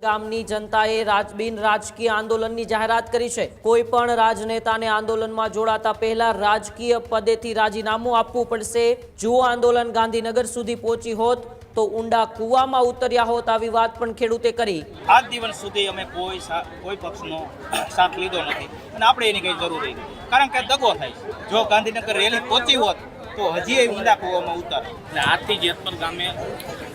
ગામની જનતાએ રાજકીય આંદોલનની જાહેરાત કરી છે। કોઈ પણ રાજનેતાને આંદોલનમાં જોડાતા પહેલા રાજકીય પદેથી રાજીનામું આપવું પડશે। જો આંદોલન ગાંધીનગર સુધી પહોંચી હોત તો ઊંડા કૂવામાં ઉતર્યા હોત, આવી વાત પણ ખેડૂતે કરી। આજ દિવસ સુધી અમે કોઈ પક્ષનો સાથ લીધો નથી અને આપણે એની કઈ જરૂર નથી, કારણ કે દગો થાય। જો ગાંધીનગર રેલી પહોંચી હોત તો હજી ઊંડા કૂવામાં ઉતારે। એટલે આજથી જેતપર ગામે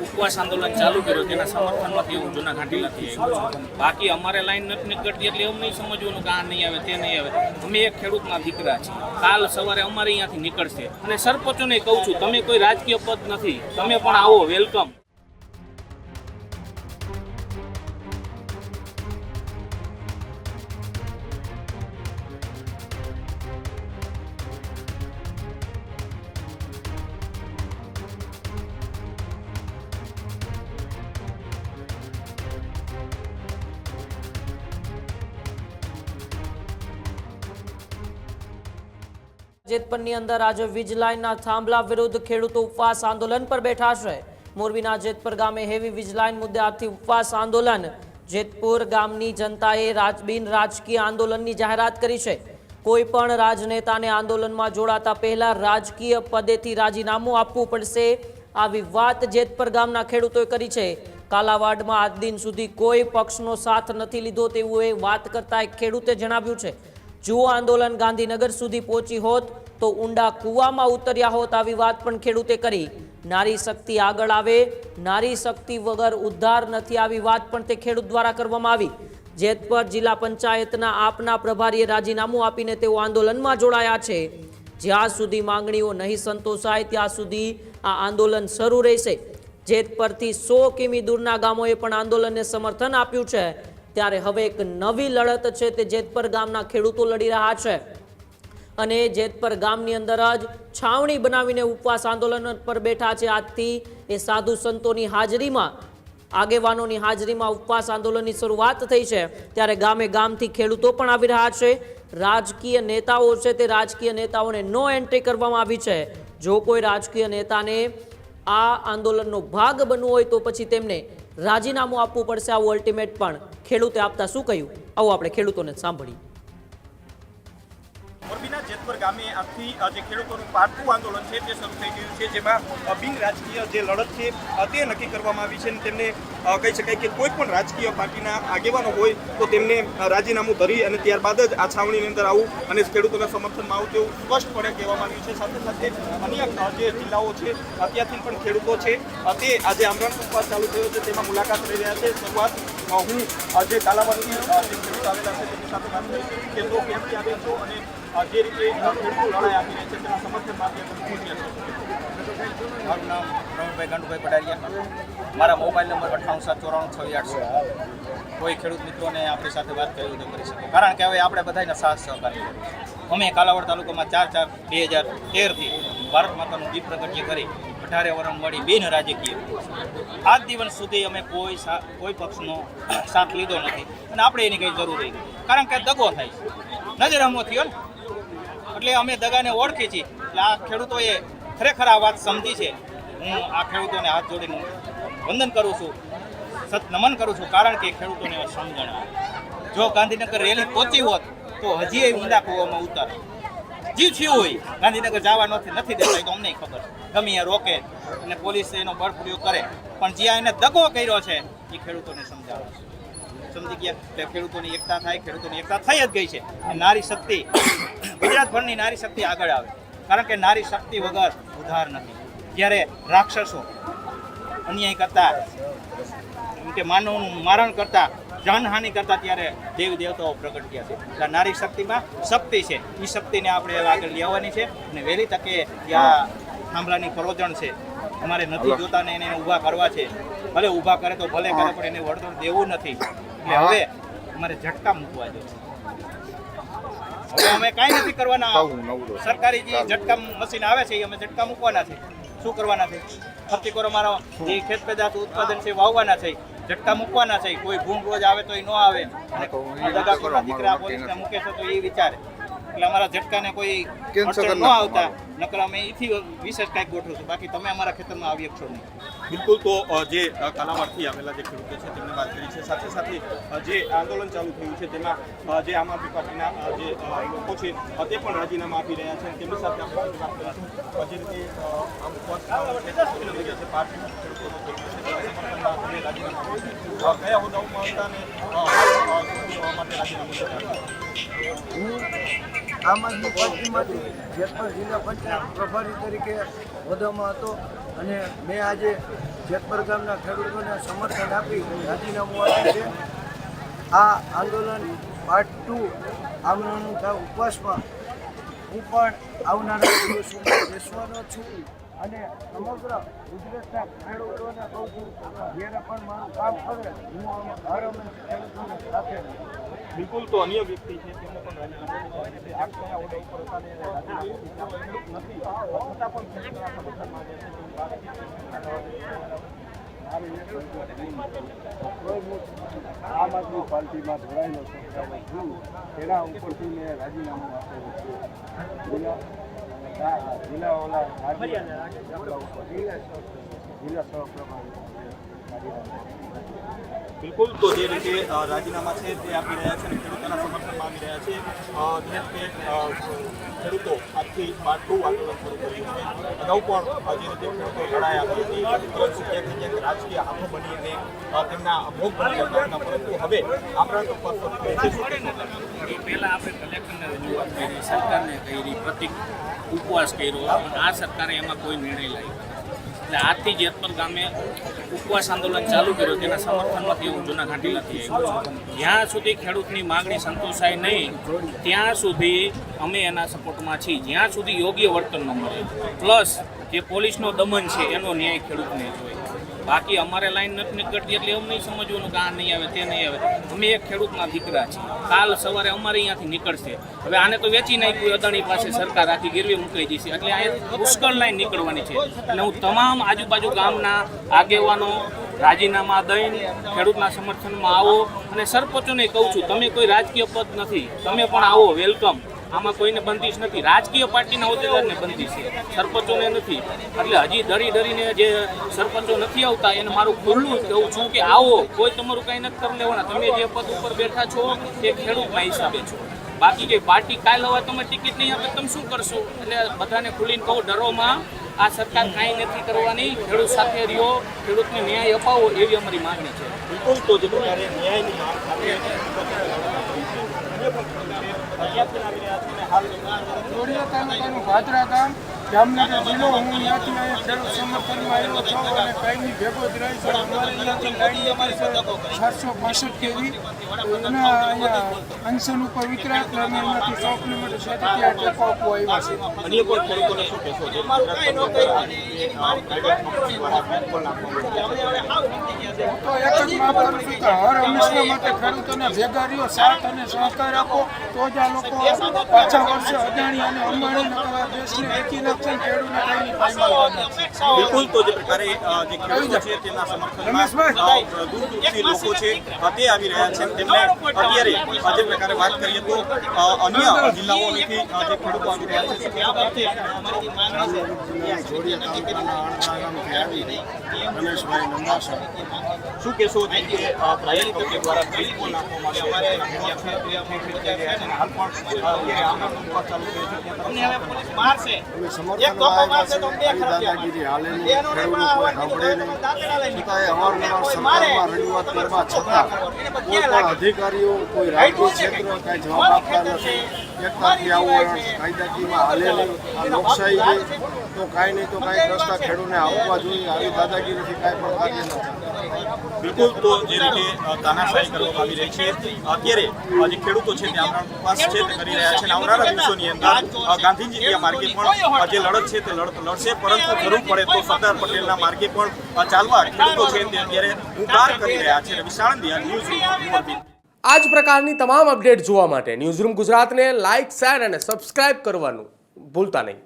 ઉપવાસ આંદોલન ચાલુ કર્યું, તેના સમર્થનમાંથી હું જૂના ઘાટીલાથી આવ્યો છું। બાકી અમારે લાઈન નથી નીકળતી એટલે એવું નહીં સમજવાનું કે આ નહીં આવે તે નહીં આવે। અમે એક ખેડૂતના દીકરા છીએ, કાલ સવારે અમારે અહીંયાથી નીકળશે અને સરપંચોને કહું છું, તમે કોઈ રાજકીય પદ નથી, તમે પણ આવો, વેલકમ। જેતપરની અંદર આજે વીજ લાઇનના થાંભલા વિરુદ્ધ ખેડૂતો ઉપવાસ આંદોલન પર બેઠા છે। મોરબીના જેતપર ગામે હેવી વીજ લાઇન મુદ્દે આજથી ઉપવાસ આંદોલન। જેતપુર ગામની જનતાએ રાજકીય આંદોલનની જાહેરાત કરી છે। કોઈ પણ રાજનેતાને આંદોલનમાં જોડાતા પહેલા રાજકીય પદેથી રાજીનામું આપવું પડશે, આવી વાત જેતપર ગામના ખેડૂતોએ કરી છે। કાલાવાડમાં આજ દિન સુધી કોઈ પક્ષનો સાથ નથી લીધો તેવું એ વાત કરતા એક ખેડૂતે જણાવ્યું છે। જો આંદોલન ગાંધીનગર સુધી પહોંચી હોત તો ઊંડા કૂવામાં ઉતર્યા હોત, આવી વાત પણ ખેડૂતે કરી। નારી શક્તિ આગળ આવે, નારી શક્તિ વગર ઉદ્ધાર નથી, આવી વાત પણ તે ખેડૂત દ્વારા કરવામાં આવી। જેતપર જિલ્લા પંચાયતના આપના પ્રભારીએ રાજીનામું આપીને તેઓ આંદોલનમાં જોડાયા છે। જ્યાં સુધી માંગણીઓ નહીં સંતોષાય ત્યાં સુધી આ આંદોલન શરૂ રહેશે। જેતપરથી 100 કિમી દૂરના ગામોએ પણ આંદોલનને સમર્થન આપ્યું છે। ત્યારે હવે એક નવી લડત છે તે જેતપર ગામના ખેડૂતો લડી રહ્યા છે અને જેતપર ગામની અંદર જ છાવણી બનાવીને ઉપવાસ આંદોલન પર બેઠા છે। આજથી એ સાધુ સંતોની હાજરીમાં, આગેવાનોની હાજરીમાં ઉપવાસ આંદોલનની શરૂઆત થઈ છે। ત્યારે ગામે ગામથી ખેડૂતો પણ આવી રહ્યા છે। રાજકીય નેતાઓ છે તે રાજકીય નેતાઓને નો એન્ટ્રી કરવામાં આવી છે। જો કોઈ રાજકીય નેતાને આ આંદોલનનો ભાગ બનવું હોય તો પછી તેમને રાજીનામું આપવું પડશે, આવું અલ્ટિમેટ પણ ખેડૂતે આપતા શું કહ્યું, આવો આપણે ખેડૂતોને સાંભળીએ। મોરબીના જેતપર ગામે આજથી જે ખેડૂતોનું પાટવું આંદોલન છે તે શરૂ થઈ ગયું છે, જેમાં બિન રાજકીય જે લડત છે તે નક્કી કરવામાં આવી છે અને તેમને કહી શકાય કે કોઈ પણ રાજકીય પાર્ટીના આગેવાનો હોય તો તેમને રાજીનામું ધરી અને ત્યારબાદ જ આ છાવણીની અંદર આવું અને ખેડૂતોના સમર્થનમાં આવું તેવું સ્પષ્ટપણે કહેવામાં આવ્યું છે। સાથે સાથે અન્ય જે જિલ્લાઓ છે ત્યાંથી પણ ખેડૂતો છે તે આજે આમરણ ઉપવાસ ચાલુ થયો છે તેમાં મુલાકાત લઈ રહ્યા છે। શરૂઆત હું જે કાલાવાડથી જે ખેડૂત આવેલા છે તેમની સાથે વાત કરી કે તો ક્યાંથી આવે છો અને જે રીતે ખેડૂતો લડાઈ આપી રહ્યા છે તેના સમર્થન માટે મારું નામ રમણભાઈ ગાંડુભાઈ પટારિયા, મારા મોબાઈલ નંબર 9874966800। કોઈ ખેડૂત મિત્રોને આપણી સાથે વાત કરવી તો કરી શકે, કારણ કે હવે આપણે બધાના સાથ સહકારી અમે કાલાવાડ તાલુકામાં 4/4/2013થી ભારત માતાનું દીપ પ્રગટ્ય કરી 18 વર્ષ મળી બિન રાજકીય આજ દિવસ સુધી અમે કોઈ પક્ષનો સાથ લીધો નથી અને આપણે એની કંઈ જરૂર નથી, કારણ કે દગો થાય, નજર હમો થયો ને એટલે અમે દગાને ઓળખી છીએ। એટલે આ ખેડૂતોએ ખરેખર આ વાત સમજી છે। હું આ ખેડૂતોને હાથ જોડીને વંદન કરું છું, નમન કરું છું, કારણ કે ખેડૂતોને સમજણ આવે। જો ગાંધીનગર રેલી પહોંચી હોત તો હજી ઊંડા કૂવામાં ઉતારે। જીવ થયું હોય ગાંધીનગર જવા નથી દેતા તો અમને ખબર, ગમે એ રોકે અને પોલીસ એનો બળ પ્રયોગ કરે, પણ જ્યાં એને દગો કર્યો છે એ ખેડૂતોને સમજાવે છે। સમજી ગયા એટલે ખેડૂતોની એકતા થાય, ખેડૂતોની એકતા થઈ જ ગઈ છે। નારી શક્તિ, ગુજરાતભરની નારી શક્તિ આગળ આવે, કારણ કે નારી શક્તિ વગર ઉદ્ધાર નથી। જ્યારે રાક્ષસો અન્યાય કરતા, કે માનવનું મારણ કરતા, જાનહાનિ કરતા, ત્યારે દેવી દેવતાઓ પ્રગટ થયા છે। એટલે નારી શક્તિમાં શક્તિ છે, એ શક્તિને આપણે આગળ લેવાની છે અને વહેલી તકે ત્યાં થાંભલાની પરોજણ છે, અમારે નથી જોતા ને એને ઊભા કરવા છે। ભલે ઊભા કરે તો ભલે કરે, પણ એને વળતર દેવું નથી। એટલે હવે અમારે ઝટકા મૂકવા જોઈએ। હવે અમે કાંઈ નથી કરવાના, સરકારી જે ઝટકા મશીન આવે છે એ અમે ઝટકા મૂકવાના છે। શું કરવાના છે? ખર્ચીકોર અમારો જે ખેત પેદાશ ઉત્પાદન છે વાવવાના છે, ઝટકા મૂકવાના છે। કોઈ ગુણ રોજ આવે તો એ ન આવે અને દગાખોરના દીકરા પોલીસને મૂકે છે તો એ વિચારે। એટલે અમારા ઝટકાને કોઈ અડચણ ન આવતા નકર અમે એથી વિશેષ કાંઈક ગોઠવશું. બાકી તમે અમારા ખેતરમાં આવી શકશો નહીં. બિલકુલ. તો જે કાલાવાડથી આવેલા જે ખેડૂતો છે તેમને વાત કરી છે, સાથે સાથે જે આંદોલન ચાલુ થયું છે તેમાં જે આમ આદમી પાર્ટીના જે લોકો છે તે પણ રાજીનામા આપી રહ્યા છે. તેમની સાથે આપણે વાત કરીશું. જે રીતે આમ છે પાર્ટીના ખેડૂતોનો રાજીનામા કયા હોદ્દાઓમાં હતા અને માટે રાજીનામું હતા? હું આમ આદમી પાર્ટીમાંથી જેતપુર જિલ્લા પંચાયત પ્રભારી તરીકે હોદ્દામાં હતો અને મેં આજે જેતપુર ગામના ખેડૂતોને સમર્થન આપી રાજીનામું આપ્યું છે. આ આંદોલન પાર્ટ 2 આમરણનું ઉપવાસમાં હું પણ આવનારા દિવસોમાં બેસવાનો છું અને સમગ્ર ગુજરાતના ખેડૂતોને કહું છું, જ્યારે પણ મારું કામ કરે હું હર હંમેશા ખેડૂતોને સાથે રહું. બિલકુલ. તો અન્ય વ્યક્તિ છે તેમને પણ રાજીનામું આપ્યું છે. આ કયા હોદ્દા ઉપર હતા અને રાજીનામું ખેડૂત નથી છતાં પણ ખેડૂતોના સમર્થનમાં જે છે તેની વાત છે. આમ આદમી પાર્ટીમાં જોડાયેલો છું તેના ઉપરથી મેં રાજીનામું આપેલું છે. જિલ્લા બિલકુલ. તો જે રીતે રાજીનામા છે તે આપી રહ્યા છે અને ખેડૂતોના સમર્થનમાં આવી રહ્યા છે. જે રીતે ખેડૂતો આજથી પાર્ટ 2 આંદોલન શરૂ કર્યું છે. અગાઉ પણ જે રીતે ખેડૂતો લડાઈ આપી હતી, પરંતુ ક્યાંક ને ક્યાંક રાજકીય હાથો બની અને તેમના ભોગ બની જતા હતા. પરંતુ હવે આમરણ તપાસ શરૂ થઈ છે. એ પહેલાં આપણે કલેક્ટરને રજૂઆત કરી, સરકારને કરી, પ્રતિક ઉપવાસ કર્યો. આ સરકારે એમાં કોઈ નિર્ણય લાવ્યો. એટલે આજથી જેતપુર ગામે ઉપવાસ આંદોલન ચાલુ કર્યું તેના સમર્થનમાંથી હું જૂના ઘાટીલાથી આવ્યો છું. જ્યાં સુધી ખેડૂતની માગણી સંતોષાય નહીં ત્યાં સુધી અમે એના સપોર્ટમાં છીએ. જ્યાં સુધી યોગ્ય વર્તન ન મળે, પ્લસ જે પોલીસનો દમન છે એનો ન્યાય ખેડૂતને જોઈએ. બાકી અમારે લાઈન નથી નીકળતી એટલે એવું નહીં સમજવાનું કે આ નહીં આવે તે નહીં આવે. અમે એક ખેડૂતના દીકરા છીએ. કાલ સવારે અમારે અહીંયાથી નીકળશે. હવે આને તો વેચી નાખ્યું અદાણી પાસે, સરકાર આખી ગીરવે મૂકાઈ જશે. એટલે આ પુષ્કળ લાઈન નીકળવાની છે. એટલે હું તમામ આજુબાજુ ગામના આગેવાનો રાજીનામા દઈને ખેડૂતના સમર્થનમાં આવો અને સરપંચોને કહું છું, તમે કોઈ રાજકીય પદ નથી, તમે પણ આવો, વેલકમ. આમાં કોઈને બંધીશ નથી. રાજકીય પાર્ટીના હોદ્દેદારને બંધીશ છે, સરપંચોને નથી. એટલે હજી ડરીને જે સરપંચો નથી આવતા એને મારું ખુલ્લું કહું છું કે આવો, કોઈ તમારું કાંઈ નથી કરી લેવાના. તમે જે પદ ઉપર બેઠા છો તે ખેડૂતના હિસાબે છો. બાકી કે પાર્ટી કાલ હવે તમે ટિકિટ નહીં આપે તમે શું કરશો? એટલે બધાને ખુલીને કહું, ડરોમાં આ સરકાર કાંઈ નથી કરવાની. ખેડૂત સાથે રહ્યો, ખેડૂતને ન્યાય અપાવો એવી અમારી માંગણી છે. બિલકુલ. તો જે પ્રકારે ન્યાયની માંગ સાથે જોડિયા તાલુકાનું ભાદરા ગામ, જામનગર જિલ્લો. હું અહીંયાથી ખેડૂત સમર્થનમાં આવ્યો છું અને કાયમી ભેગો જ રહી છું. અમારે અહીંયાથી લાઈન 765 કેવી એના અહીંયા અનશન ઉપર વિતરાય એટલે અમે અહીંયાથી 100 કિલોમીટર સુધી ત્યાં ટેકો આપવા આવ્યા છે. અન્ય કોઈ ખેડૂતોને શું કહેશો? જે હું તો એક જ માંગ કરું છું કે હર હંમેશા માટે ખેડૂતોને ભેગા રહ્યો, સાથ અને સહકાર આપો તો જ આ લોકો પાછા વર્ષે અદાણી અને અંબાણી દેશને વેચી નાખશે, ખેડૂતને કાંઈ ફાયદો નથી. બિલકુલ. તો જે પ્રકારે જે ખેડૂતો છે તેમના સમર્થનમાં દૂર દૂરથી લોકો છે તે આવી રહ્યા છે. તેમને અત્યારે જે પ્રકારે વાત કરીએ તો અન્ય જિલ્લાઓથી જે ખેડૂતો આવી રહ્યા છે રમેશભાઈ નંદાસા. શું કહેશો? કે પ્રાઇવેટ કંપની દ્વારા બિલકુલ નાખવામાં દાદાગીરી હાલેલી ખેડૂતો કોઈ સાંભળે નહીં, છતાંય અવારનવાર સરકારમાં રજૂઆત કરવા છતાં કોઈ પણ અધિકારીઓ કોઈ રાજકીય ક્ષેત્ર કાંઈ જવાબ આપતા નથી. એકતાથી આવું કાયદાકીયમાં હાલેલી આ લોકશાહી છે તો કાંઈ નહીં તો કાંઈક રસ્તા ખેડૂતને આપવા જોઈએ. આવી દાદાગીરીથી કાંઈ પણ કાર્ય ન થાય. બિલકુલ. તો જે રીતે તાનાશાહી કરવામાં આવી રહી છે અત્યારે જે ખેડૂતો છે તે આમરણ ઉપવાસ છે તે કરી રહ્યા છે અને આવનારા દિવસોની અંદર ગાંધીજી માર્ગે પણ જે લડત છે તે લડશે, પરંતુ જરૂર પડે તો સરદાર પટેલના માર્ગે પણ ચાલવા ખેડૂતો છે તે અત્યારે હુંકાર કરી રહ્યા છે. વિશાળ ન્યૂઝ. આ જ પ્રકારની તમામ અપડેટ જોવા માટે ન્યૂઝરૂમ ગુજરાતને લાઇક, શેર અને સબસ્ક્રાઇબ કરવાનું ભૂલતા નહીં.